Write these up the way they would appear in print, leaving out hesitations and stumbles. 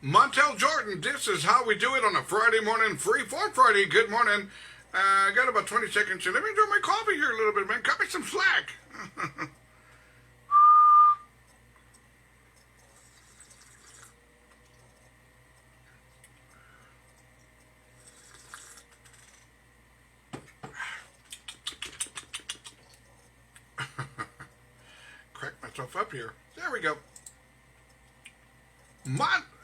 Montel Jordan, this is how we do it on a Friday morning, free for Friday. Good morning. I got about 20 seconds here. Let me enjoy my coffee here a little bit, man. Cut me some slack. Crack myself up here. There we go.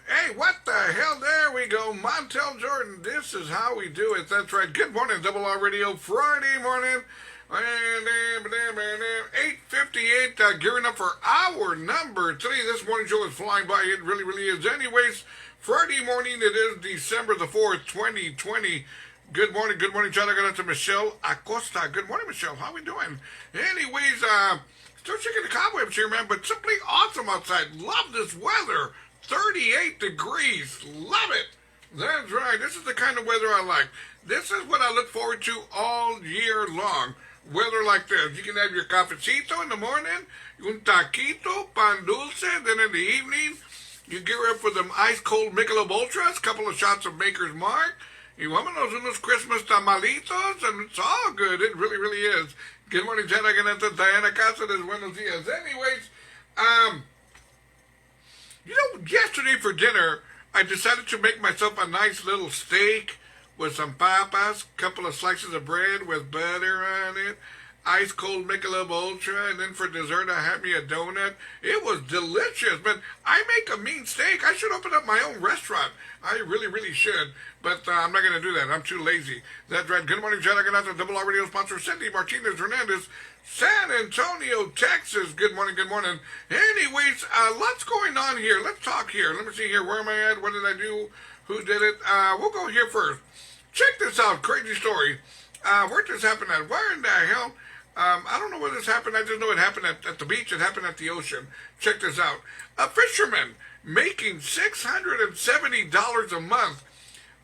Hey, what the hell? There we go. Montel Jordan, this is how we do it. That's right. Good morning, Double R Radio, Friday morning. 8:58, gearing up for hour number 3. This morning show is flying by. It really, really is. Anyways, Friday morning, it is December the 4th, 2020. Good morning, shout out to Michelle Acosta. Good morning, Michelle. How we doing? Anyways, still shaking the cobwebs here, man, but simply awesome outside. Love this weather. 38 degrees. Love it. That's right. This is the kind of weather I like. This is what I look forward to all year long. Weather like this. You can have your cafecito in the morning, un taquito, pan dulce, then in the evening, you get ready for them ice-cold Michelob Ultras, couple of shots of Maker's Mark. You want unos Christmas tamalitos, and it's all good. It really, really is. Good morning, Jenna. Diana Cáceres. Buenos dias. Anyways, yesterday for dinner, I decided to make myself a nice little steak with some papas, couple of slices of bread with butter on it, ice cold Michelob Ultra, and then for dessert I had me a donut. It was delicious, but I make a mean steak. I should open up my own restaurant. I really, really should, but I'm not going to do that. I'm too lazy. That's right. Good morning, John. I'm to Double R Radio sponsor Cindy Martinez Hernandez, San Antonio, Texas. Good morning, good morning. Anyways, lots going on here. Let's talk here. Let me see here. Where am I at? What did I do? Who did it? We'll go here first. Check this out. Crazy story. Where did this happen at? Where in the hell? I don't know where this happened. I just know it happened at the beach. It happened at the ocean. Check this out. A fisherman making $670 a month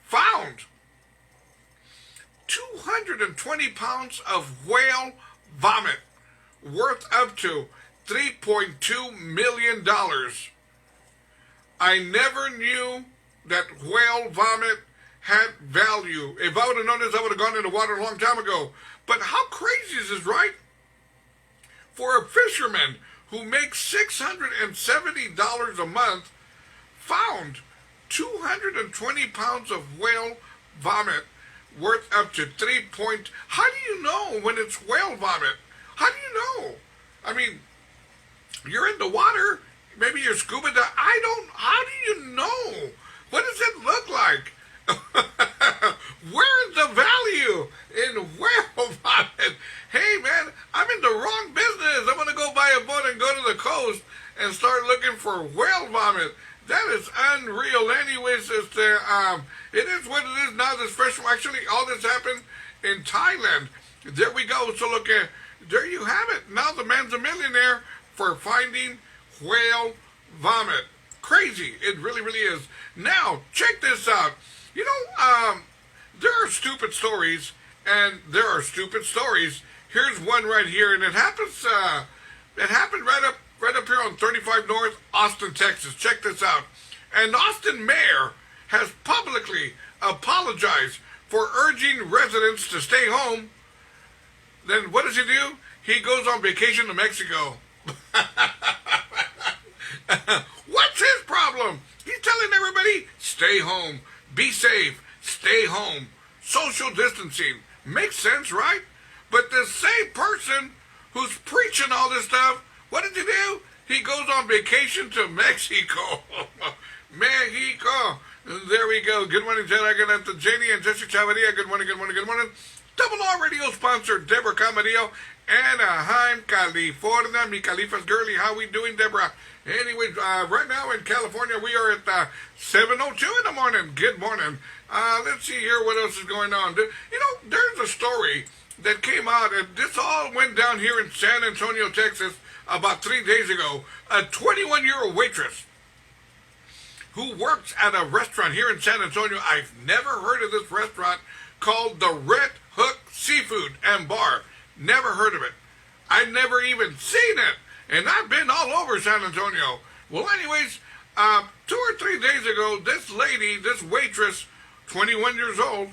found 220 pounds of whale vomit worth up to $3.2 million. I never knew that whale vomit had value. If I would have known this, I would have gone in the water a long time ago. But how crazy is this, right? For a fisherman who makes $670 a month found 220 pounds of whale vomit worth up to How do you know when it's whale vomit? How do you know? I mean, you're in the water. Maybe you're scuba diving. How do you know? What does it look like? Where's the value in whale vomit? Hey, man, I'm in the wrong business. I'm going to go buy a boat and go to the coast and start looking for whale vomit. That is unreal. Anyways, it is what it is now. This fresh, actually, all this happened in Thailand. There we go. So look at, there you have it. Now the man's a millionaire for finding whale vomit. Crazy. It really, really is. Now, check this out. You know, there are stupid stories, and there are stupid stories. Here's one right here, and it happened right up here on 35 North, Austin, Texas. Check this out. An Austin mayor has publicly apologized for urging residents to stay home. Then what does he do? He goes on vacation to Mexico. What's his problem? He's telling everybody, stay home, be safe, stay home, social distancing. Makes sense, right? But the same person who's preaching all this stuff, what did he do? He goes on vacation to Mexico. Mexico. There we go. Good morning, Jen. I got to Janie and Jesse Chavarria. Good morning, good morning, good morning. Double R Radio sponsor, Deborah Camarillo, Anaheim, California. Mi Califa's girly. How we doing, Deborah? Anyways, right now in California, we are at 7:02 in the morning. Good morning. Let's see here what else is going on. You know, there's a story that came out, and this all went down here in San Antonio, Texas, about 3 days ago. A 21-year-old waitress who works at a restaurant here in San Antonio. I've never heard of this restaurant, called the Red Hook Seafood and Bar. Never heard of it. I've never even seen it. And I've been all over San Antonio. Well, anyways, 2 or 3 days ago, this lady, this waitress, 21 years old,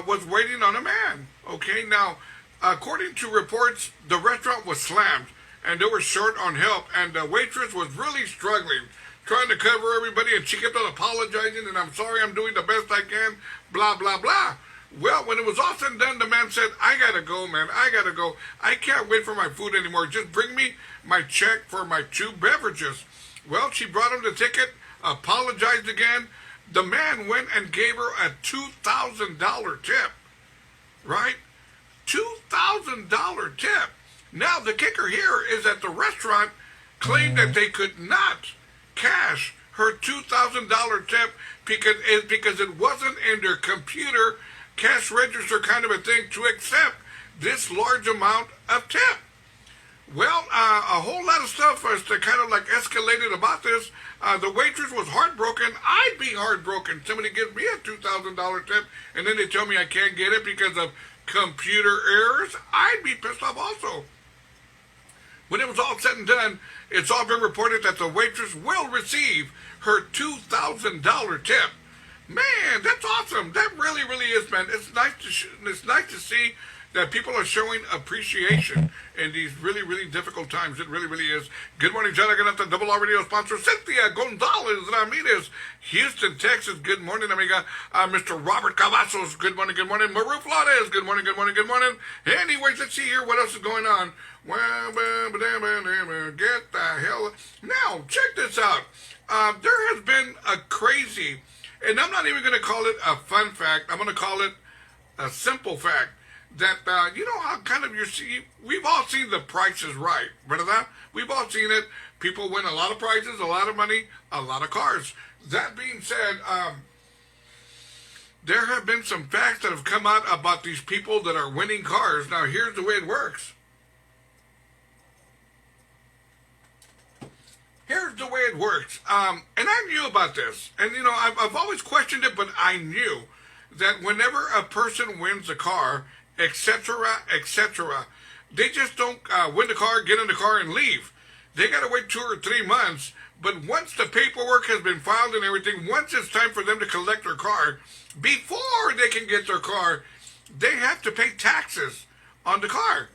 was waiting on a man. Okay, now, according to reports, the restaurant was slammed, and they were short on help, and the waitress was really struggling, trying to cover everybody, and she kept on apologizing, and I'm sorry, I'm doing the best I can, blah, blah, blah. Well, when it was all said and done, the man said, I gotta go, man, I gotta go. I can't wait for my food anymore. Just bring me my check for my 2 beverages. Well, she brought him the ticket, apologized again. The man went and gave her a $2,000 tip, right? $2,000 tip. Now, the kicker here is that the restaurant claimed that they could not cash her $2,000 tip because it wasn't in their computer cash register kind of a thing to accept this large amount of tip. Well, a whole lot of stuff was to kind of like escalated about this. The waitress was heartbroken. I'd be heartbroken. Somebody gives me a $2,000 tip, and then they tell me I can't get it because of computer errors. I'd be pissed off also. When it was all said and done, it's all been reported that the waitress will receive her $2,000 tip. Man, that's awesome. That really, really is, man. It's nice to see that people are showing appreciation in these really, really difficult times. It really, really is. Good morning, John. I got the Double R Radio sponsor, Cynthia Gonzalez Ramirez, Houston, Texas. Good morning, amiga. Mr. Robert Cavazos. Good morning, good morning. Maru Flores. Good morning, good morning, good morning. Anyways, let's see here what else is going on. Well, get the hell. Now, check this out. There has been a crazy, and I'm not even going to call it a fun fact. I'm going to call it a simple fact. That, you know how kind of we've all seen The Price is Right, ¿verdad? We've all seen it. People win a lot of prizes, a lot of money, a lot of cars. That being said, there have been some facts that have come out about these people that are winning cars. Now, here's the way it works. Here's the way it works. And I knew about this. And, you know, I've always questioned it, but I knew that whenever a person wins a car, etc., etc., they just don't win the car, get in the car, and leave. They got to wait 2 or 3 months. But once the paperwork has been filed and everything, once it's time for them to collect their car, before they can get their car, they have to pay taxes on the car.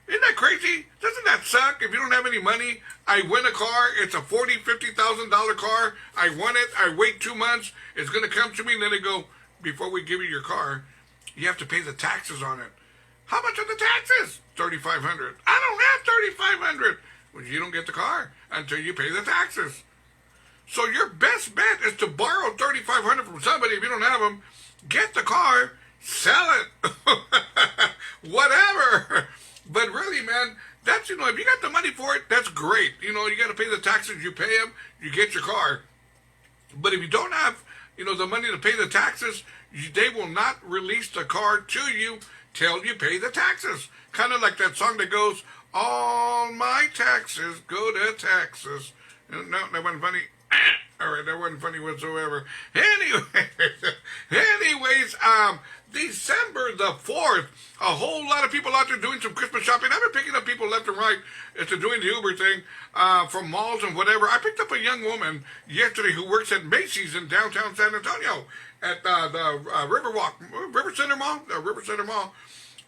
Isn't that crazy? Doesn't that suck? If you don't have any money, I win a car, it's a $40,000, $50,000 car, I won it, I wait 2 months, it's going to come to me, and then they go, before we give you your car, you have to pay the taxes on it. How much are the taxes? $3,500. I don't have $3,500. Well, you don't get the car until you pay the taxes. So your best bet is to borrow $3,500 from somebody if you don't have them. Get the car, sell it, whatever. But really, man, that's, you know, if you got the money for it, that's great. You know, you got to pay the taxes, you pay them, you get your car. But if you don't have, you know, the money to pay the taxes, they will not release the car to you till you pay the taxes. Kind of like that song that goes, all my taxes go to Texas. No, that wasn't funny. All right, that wasn't funny whatsoever. Anyways, December the 4th, a whole lot of people out there doing some Christmas shopping. I've been picking up people left and right as they're doing the Uber thing from malls and whatever. I picked up a young woman yesterday who works at Macy's in downtown San Antonio at the River Center Mall,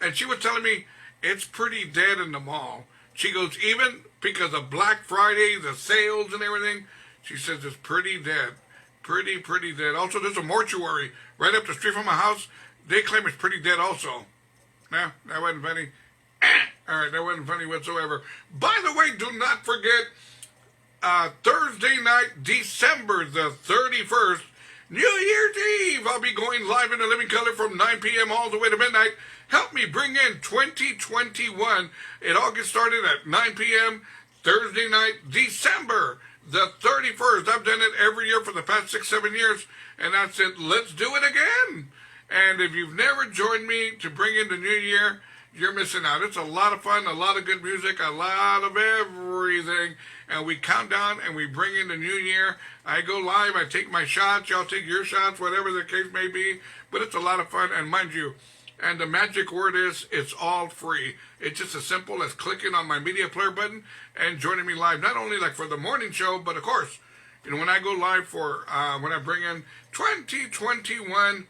and she was telling me it's pretty dead in the mall. She goes, even because of Black Friday, the sales and everything, she says it's pretty dead. Pretty dead. Also, there's a mortuary right up the street from my house. They claim it's pretty dead also. No, that wasn't funny. All right, that wasn't funny whatsoever. By the way, do not forget, Thursday night, December the 31st, New Year's Eve, I'll be going live in the living color from 9 p.m. all the way to midnight. Help me bring in 2021. It all gets started at 9 p.m. Thursday night, December the 31st. I've done it every year for the past 6-7 years, and I said, let's do it again. And if you've never joined me to bring in the new year, you're missing out. It's a lot of fun, a lot of good music, a lot of everything. And we count down and we bring in the new year. I go live, I take my shots, y'all take your shots, whatever the case may be. But it's a lot of fun, and mind you, and the magic word is, it's all free. It's just as simple as clicking on my media player button and joining me live. Not only like for the morning show, but of course, You know, when I go live for, when I bring in 2021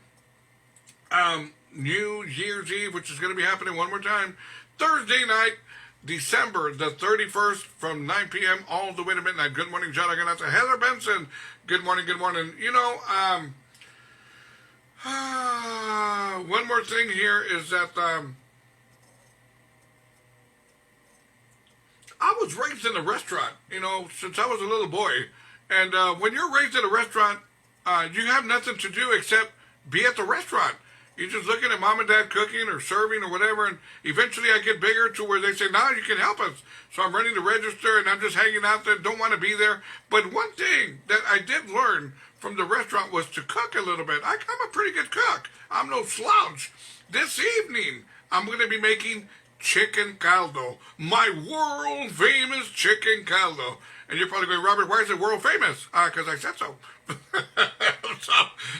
New Year's Eve, which is going to be happening one more time, Thursday night, December the 31st from 9 p.m. all the way to midnight. Good morning, John. I'm going to Heather Benson. Good morning, good morning. You know, one more thing here is that I was raised in a restaurant, you know, since I was a little boy. And when you're raised in a restaurant, you have nothing to do except be at the restaurant. You're just looking at mom and dad cooking or serving or whatever, and eventually I get bigger to where they say, now you can help us. So I'm running the register, and I'm just hanging out there, don't want to be there. But one thing that I did learn from the restaurant was to cook a little bit. I'm a pretty good cook. I'm no slouch. This evening, I'm going to be making chicken caldo, my world-famous chicken caldo. And you're probably going, Robert, why is it world-famous? Because I said so. So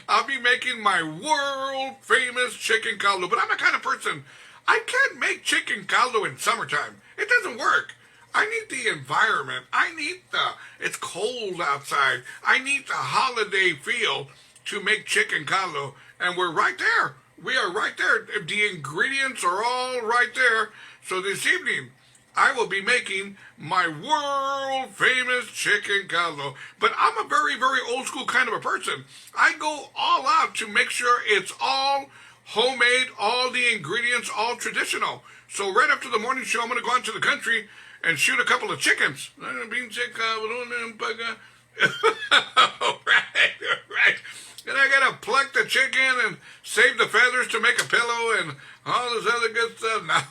I'll be making my world-famous chicken caldo. But I'm the kind of person, I can't make chicken caldo in summertime. It doesn't work. I need the environment. I need it's cold outside. I need the holiday feel to make chicken caldo. And we're right there. We are right there. The ingredients are all right there. So this evening, I will be making my world-famous chicken caldo. But I'm a very, very old-school kind of a person. I go all out to make sure it's all homemade, all the ingredients, all traditional. So right after the morning show, I'm going to go out to the country and shoot a couple of chickens. Right. And I got to pluck the chicken and save the feathers to make a pillow and all this other good stuff. Now,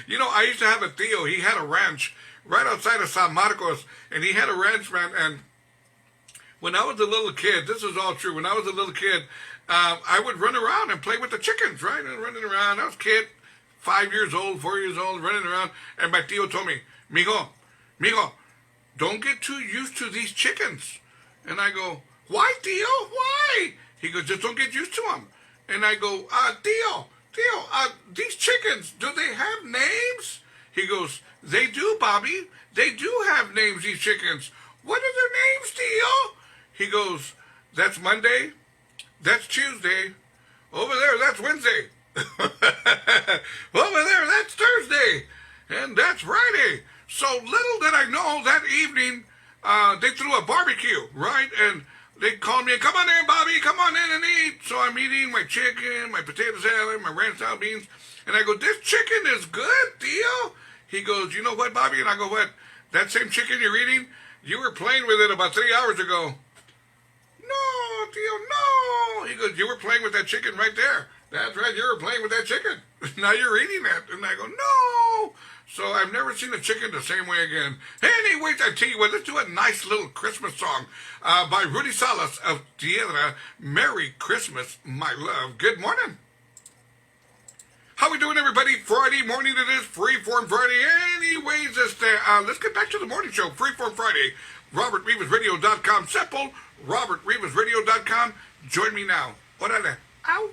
you know, I used to have a Theo. He had a ranch right outside of San Marcos, and he had a ranch, man. And when I was a little kid, this is all true. When I was a little kid, I would run around and play with the chickens, right? And running around. I was a kid, 5 years old, 4 years old, running around. And my Theo told me, Mijo, don't get too used to these chickens. And I go, why, Theo? Why? He goes, just don't get used to them. And I go, Theo, these chickens, do they have names? He goes, they do, Bobby. They do have names, these chickens. What are their names, Theo? He goes, that's Monday. That's Tuesday. Over there, that's Wednesday. Over there, that's Thursday. And that's Friday. So little did I know that evening, they threw a barbecue, right? And they called me, come on in, Bobby, come on in and eat. So I'm eating my chicken, my potato salad, my ranch style beans. And I go, this chicken is good, Theo. He goes, you know what, Bobby? And I go, what? That same chicken you're eating, you were playing with it about 3 hours ago. No, Theo, no. He goes, you were playing with that chicken right there. That's right, you were playing with that chicken. Now you're eating it. And I go, no. So I've never seen a chicken the same way again. Anyways, I tell you what, let's do a nice little Christmas song by Rudy Salas of Tierra. Merry Christmas, my love. Good morning. How we doing, everybody? Friday morning it is, Freeform Friday. Anyways, let's get back to the morning show, Freeform Friday. robertrivasradio.com. Simple, robertrivasradio.com. Join me now. Orale. Ow.